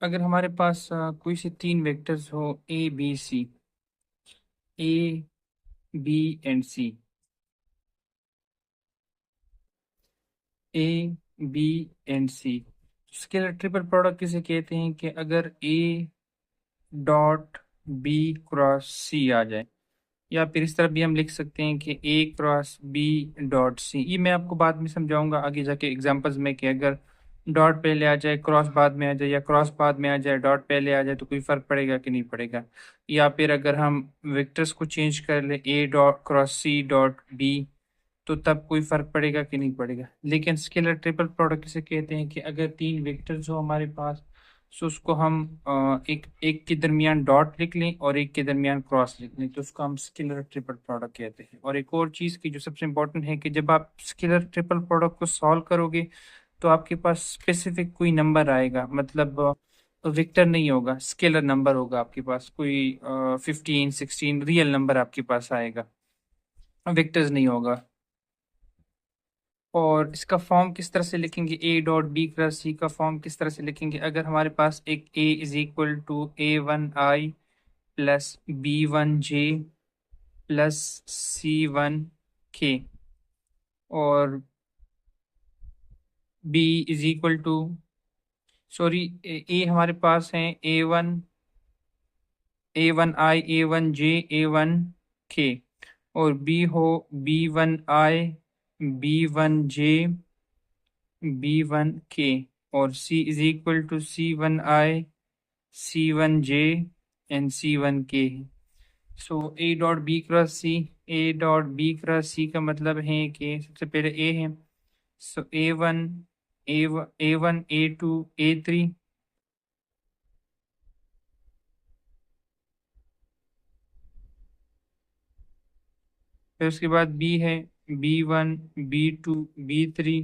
अगर हमारे पास कोई से तीन वेक्टर्स हो A B C, A B and C, A B and C, scalar triple product किसे कहते हैं कि अगर A dot B cross C आ जाए, या फिर इस तरह भी हम लिख सकते हैं कि ए क्रॉस बी डॉट सी। ये मैं आपको बाद में समझाऊंगा आगे जाके एग्जांपल्स में कि अगर डॉट पहले आ जाए क्रॉस बाद में आ जाए, या क्रॉस बाद में आ जाए डॉट पहले आ जाए, तो कोई फर्क पड़ेगा कि नहीं पड़ेगा। या फिर अगर हम वेक्टर्स को चेंज कर ले A dot cross C dot B, तो तब कोई फर्क पड़ेगा कि नहीं पड़ेगा। लेकिन स्केलर ट्रिपल प्रोडक्ट किसे कहते हैं कि अगर तीन वेक्टर्स हो हमारे पास, तो उसको हम एक एक के दरमियान डॉट लिख लें और एक के दरमियान क्रॉस लिख लें, तो उसको हम स्केलर ट्रिपल प्रोडक्ट कहते हैं। और एक और चीज़ की जो सबसे इंपॉर्टेंट है कि जब आप स्केलर ट्रिपल प्रोडक्ट को सॉल्व करोगे, तो आपके पास स्पेसिफिक कोई नंबर आएगा, मतलब वेक्टर नहीं होगा, स्केलर नंबर होगा आपके पास, कोई 15 16 रियल नंबर आपके पास आएगा, वेक्टर्स नहीं होगा। और इसका फॉर्म किस तरह से लिखेंगे, ए डॉट बी क्रॉस सी का फॉर्म किस तरह से लिखेंगे। अगर हमारे पास एक A is equal to A1I plus B1J plus C1K, और B is equal to, sorry, A हमारे पास है A1I A1J A1K, और बी हो B1I B1J B1K, और C is equal to C1I C1J and C1K। So A dot B cross C, A dot B cross C का मतलब है कि सबसे पहले ए है, सो ए वन A2 A3, फिर उसके बाद बी है B1 B2 B3,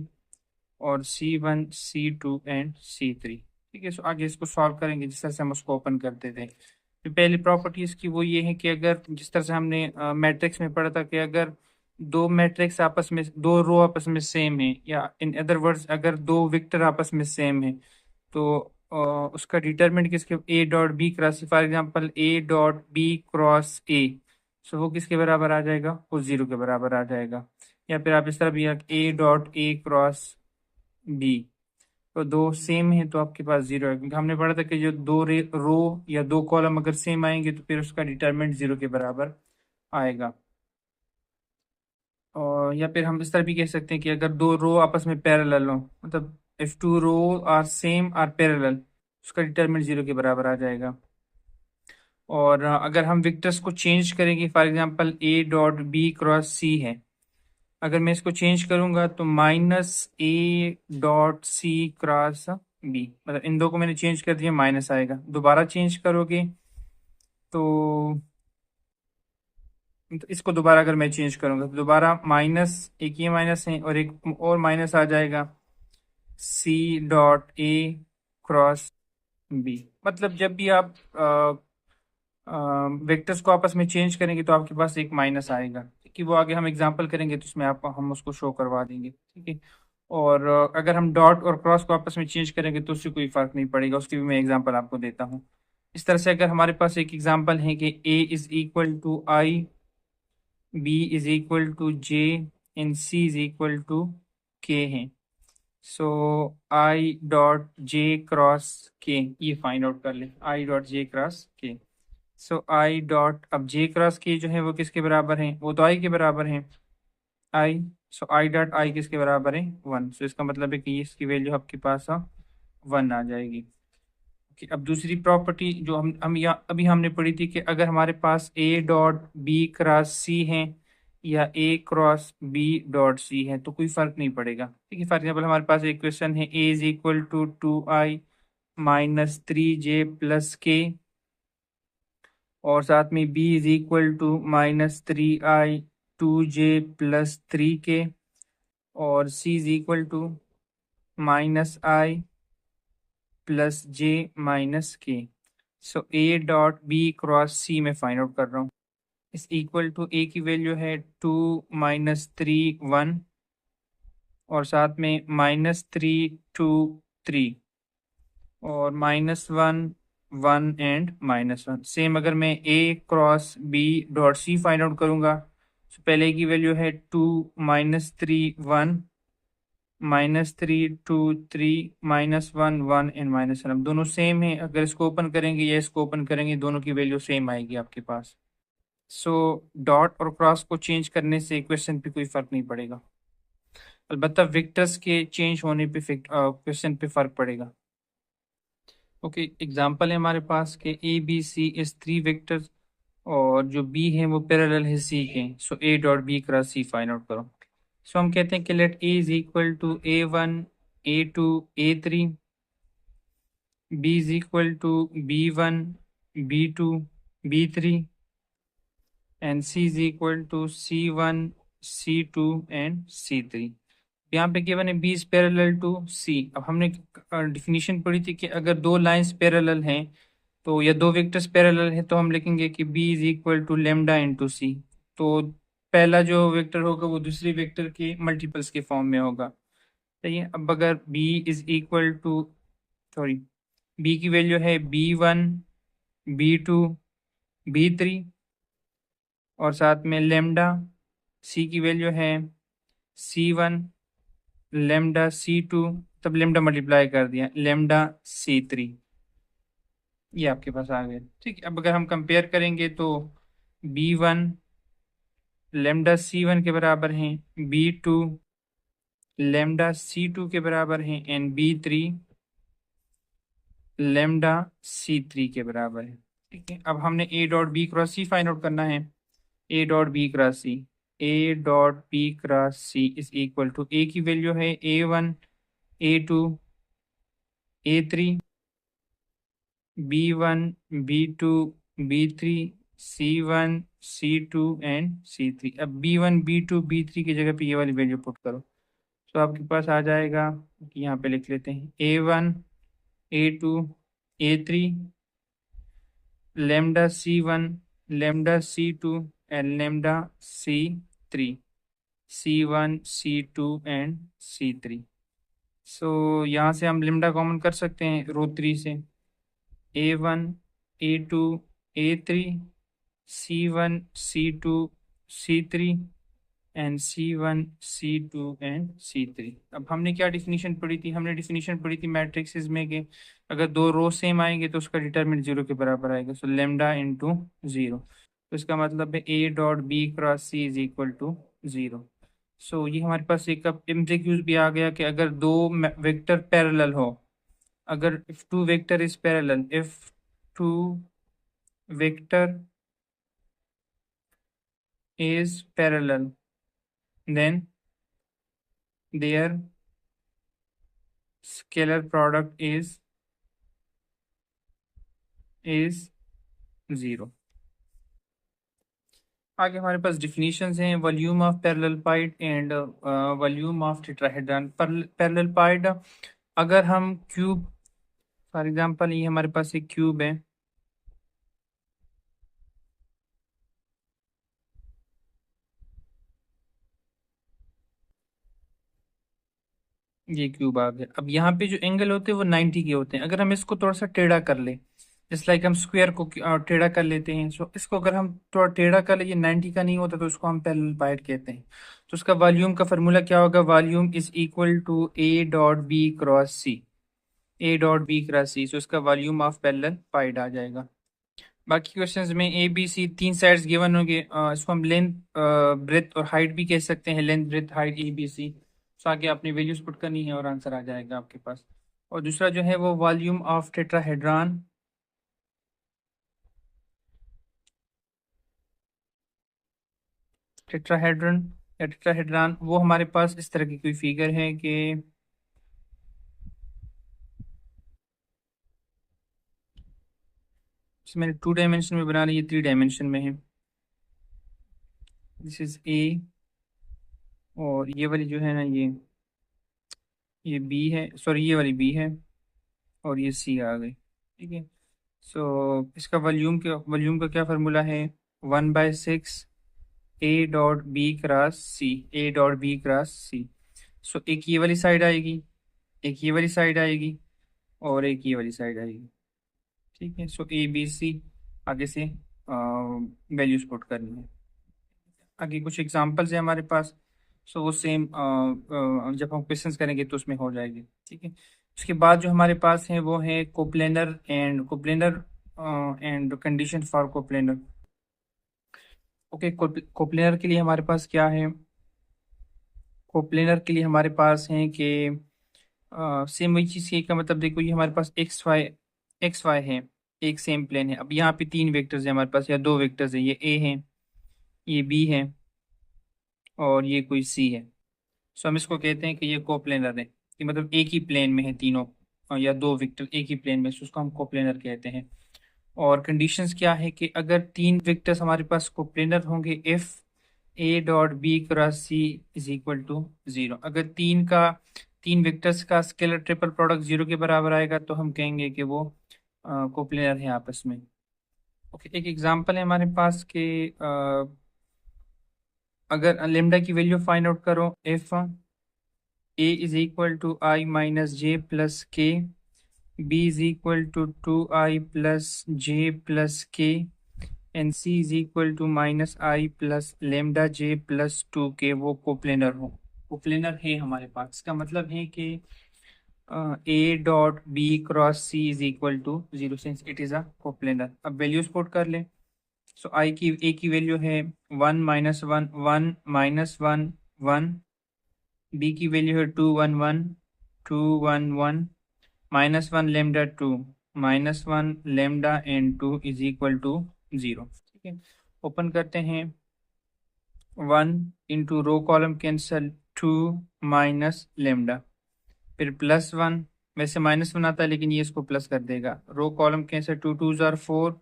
और C1 C2 एंड C3। ठीक है, सो आगे इसको सॉल्व करेंगे जिस तरह से हम उसको ओपन करते थे। तो पहली प्रॉपर्टी इसकी वो ये है कि अगर जिस तरह से हमने मैट्रिक्स में पढ़ा था कि अगर दो मैट्रिक्स आपस में, दो रो आपस में सेम है, या इन अदर वर्ड्स अगर दो वेक्टर आपस में सेम है, तो उसका डिटरमिनेंट किसके, A dot B cross, for example A dot B cross A, so वो किसके बराबर आ जाएगा, वो जीरो के बराबर आ जाएगा। या फिर आप इस तरह भी, A dot A cross B, तो दो सेम है तो आपके पास जीरो है, क्योंकि हमने पढ़ा था कि जो दो रो या दो कॉलम अगर सेम आएंगे तो फिर उसका डिटरमिनेंट जीरो के बराबर आएगा। और या फिर हम इस तरह भी कह सकते हैं कि अगर दो रो आपस में पैरेलल हो, मतलब if two row are same are parallel, उसका डिटरमिनेंट जीरो के बराबर आ जाएगा। और अगर हम विक्टर्स को चेंज करेंगे, for example A dot B cross C है, अगर मैं इसको चेंज करूंगा तो minus A dot C cross B, मतलब इन दो को मैंने चेंज कर दिया, माइनस आएगा। दोबारा चेंज करोगे तो, इसको दोबारा अगर मैं चेंज करूंगा तो दोबारा माइनस, एक ये माइनस है और एक और माइनस आ जाएगा, C dot A cross B. मतलब जब भी आप वेक्टर्स को आपस में चेंज करेंगे तो आपके पास एक माइनस आएगा, कि वो आगे हम एग्जांपल करेंगे तो उसमें आपको हम उसको शो करवा देंगे। ठीक है, और अगर हम डॉट और क्रॉस को आपस में चेंज करेंगे तो उससे कोई फर्क नहीं पड़ेगा, उसकी भी मैं एग्जांपल आपको देता हूँ। इस तरह से अगर हमारे पास एक एग्जांपल है कि A is equal to I, B is equal to J and C is equal to K है, सो आई डॉट जे क्रॉस के, ये फाइंड आउट कर ले, आई डॉट जे क्रॉस के। सो आई डॉट, अब जे क्रॉस के जो है वो किसके बराबर है, वो तो आई के बराबर है, आई, सो आई डॉट आई किसके बराबर है, वन। सो इसका मतलब है कि इसकी वैल्यू आपके पास वन आ जाएगी। कि अब दूसरी प्रॉपर्टी जो हम यहाँ अभी हमने पढ़ी थी कि अगर हमारे पास ए डॉट बी क्रॉस सी है या ए क्रॉस बी डॉट सी है, तो कोई फर्क नहीं पड़ेगा। ठीक है, फॉर एग्जाम्पल हमारे पास एक क्वेश्चन है, A is equal to 2I minus 3J plus K, और साथ में b is equal to -3I 2J plus 3K, और c is equal to -I plus J minus K. So a dot B cross c में find out कर रहा हूँ। इस equal to a की वैल्यू है 2 - 3 1, और साथ में -3 2 3, और -1 1 एंड -1 सेम। अगर मैं A cross B dot C find out करूंगा तो पहले की वैल्यू है 2 -3 1 -3 2 3 -1 1 एंड -1। दोनों सेम है, अगर इसको ओपन करेंगे या इसको ओपन करेंगे दोनों की वैल्यू सेम आएगी आपके पास। सो डॉट और क्रॉस को चेंज करने से इक्वेशन पे कोई फर्क नहीं पड़ेगा, अलबत्ता विक्टर्स के चेंज होने पे क्वेश्चन पे फर्क पड़ेगा। ओके, एग्जांपल है हमारे पास के A B C is 3 vectors और जो बी है वो पैरेलल है सी के। So A dot B cross C find out करो। सो हम कहते हैं कि let A is equal to A1 A2 A3, B is equal to B1 B2 B3 and C is equal to C1 C2 and C3। यहाँ पे given है B is parallel to C. अब हमने definition पढ़ी थी कि अगर दो लाइंस पैरेलल हैं तो या दो वेक्टर्स पैरेलल हैं तो हम लिखेंगे कि B is equal to lambda into C. तो पहला जो वेक्टर होगा वो दूसरे वेक्टर के मल्टीपल्स के फॉर्म में होगा। सही है। अब अगर B is equal to sorry B की वैल्यू है B1 B2 B3 और साथ में लेमडा, सी की वैल्यू है C1 लेमडा C2, तब लेमडा मल्टीप्लाई कर दिया लेमडा C3, ये आपके पास आ गया। ठीक है। अब अगर हम कंपेयर करेंगे तो B1 लेमडा C1 के बराबर हैं, B2 लेमडा C2 के बराबर हैं एंड B3 लेमडा C3 के बराबर है। ठीक है। अब हमने A dot B cross C find out करना है। A dot B cross C, A dot B cross C is equal to A की वैल्यू है A1 A2 A3 B1 B2 B3 C1 C2 and C3। अब B1 B2 B3 की जगह पे ये वाली वैल्यू पुट करो तो आपके पास आ जाएगा, यहाँ पे लिख लेते हैं A1 A2 A3 lambda C1 lambda C2 and lambda C3 C1 C2 and C3। सो यहाँ से हम लेमडा कॉमन कर सकते हैं रो 3 से। A1 A2 A3 C1 C2 C3 and C1 C2 and C3। अब हमने क्या डिफिनीशन पढ़ी थी? हमने डिफिनीशन पढ़ी थी मैट्रिक्स में कि अगर दो रो सेम आएंगे तो उसका डिटरमिनेंट 0 के बराबर आएगा। सो लेमडा इंटू 0, तो इसका मतलब है A dot B cross C is equal to 0। So ये हमारे पास एक अब एमसीक्यूज भी आ गया कि अगर दो वेक्टर पैरेलल हो, अगर if two vector is parallel, if two vector is parallel then their scalar product is 0। आगे हमारे पास डिफिनीशंस हैं volume of parallel and volume of tetrahedron. Parallel pied, अगर हम क्यूब फॉर एग्जांपल, ये हमारे पास एक क्यूब है, ये क्यूब आ गया। अब यहाँ पे जो एंगल होते हैं वो 90 के होते हैं। अगर हम इसको थोड़ा सा टेढ़ा कर ले, जस्ट लाइक हम स्क्वायर को टेढ़ा कर लेते हैं, सो इसको अगर हम थोड़ा टेढ़ा कर ले, ये 90 का नहीं होता तो उसको हम पैरेलल पाइड कहते हैं। तो उसका वॉल्यूम का फार्मूला क्या होगा? Volume is equal to A dot B cross C, A dot B cross C. So इसका वॉल्यूम ऑफ पैरेलल पाइड आ जाएगा। बाकी क्वेश्चंस में ए बी सी तीन साइड्स गिवन होंगे, इसको हम लेंथ ब्रेथ और हाइट भी कह सकते हैं, length breadth height A B C. So आगे अपनी वैल्यूज पुट करनी है और आंसर आ जाएगा आपके पास। और दूसरा जो है वो वॉल्यूम ऑफ टेट्राहेड्रॉन, टेट्राहेड्रॉन या टेट्राहेड्रॉन, वो हमारे पास इस तरह की कोई फिगर है कि मैंने 2 डायमेंशन में बना ली, ये 3 डायमेंशन में है। दिस इज ए और ये वाली जो है ना ये बी है, सॉरी ये वाली बी है और ये सी आ गई। ठीक है। सो इसका वॉल्यूम का क्या फार्मूला है? 1/6 A dot B cross C, A dot B cross C. So एक ये वाली साइड आएगी, एक ये वाली साइड आएगी और एक ये वाली साइड आएगी। ठीक है, सो ए बी सी आगे से वैल्यूज पुट करनी है। आगे कुछ एग्जांपल्स है हमारे पास, सो वो सेम जब हम क्वेश्चंस करेंगे तो उसमें हो जाएगी। ठीक है, उसके बाद जो हमारे पास है वो है coplanar and condition for coplanar. Okay, coplanar के लिए हमारे पास क्या है? कोप्लेनर के लिए हमारे पास है कि सेम वही चीज़ का मतलब देखो, ये हमारे पास एक्स वाई है, एक सेम प्लेन है। अब यहाँ पे तीन वेक्टर्स है हमारे पास, या दो वेक्टर्स है, ये ए है, ये बी है, और ये कोई सी है। सो हम इसको कहते हैं कि ये कोप्लेनर है, कि मतलब एक ही प्लेन में है तीनों, या दो वेक्टर एक ही प्लेन में, so उसको हम कोप्लेनर कहते हैं। और कंडीशंस क्या है कि अगर तीन वेक्टर्स हमारे पास कोप्लेनर होंगे if A dot B cross C is equal to zero. अगर तीन वेक्टर्स का स्केलर ट्रिपल प्रोडक्ट जीरो के बराबर आएगा तो हम कहेंगे कि वो कोप्लेनर है आपस में। ओके, एक एग्जांपल है हमारे पास कि अगर लेमडा की वैल्यू फाइंड आउट करो, if A is equal to I minus J plus K, B is equal to two I plus J plus K, and C is equal to minus I plus lambda J plus two K, वो coplanar हो, coplanar है हमारे पास। इसका मतलब है कि A dot B cross C is equal to zero, since it is a coplanar. अब values put कर लें। सो आई की ए की वैल्यू है 1 - 1 1 -1 1, बी की वैल्यू है 2 1 1 2 1 1, -1 lambda 2 -1 lambda and 2 is equal to zero. ठीक है, ओपन करते हैं। 1 row column cancel, 2 minus lambda, फिर +1, वैसे -1 आता है लेकिन ये इसको प्लस कर देगा। रो कॉलम कैंसल, 2 2 ज़ार 4,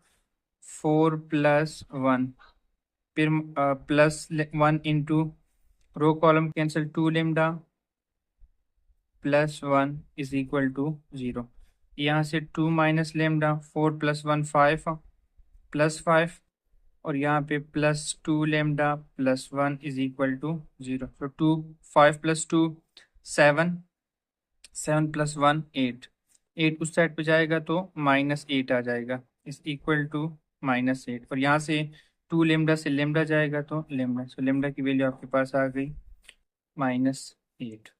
4 + 1, फिर +1 row column cancel, 2 lambda +1 is equal to zero. यहाँ से 2 माइनस लेमडा, 4 + 1 5 +5, और यहाँ पे +2 lambda +1 is equal to zero. तो 2 5 + 2 7, 7 + 1 8, 8 उस साइड पे जाएगा तो -8 आ जाएगा, इज इक्वल टू -8। और यहाँ से 2 लेमडा से लेमडा जाएगा तो लेमडा, सो लेमडा की वैल्यू आपके पास आ गई -8।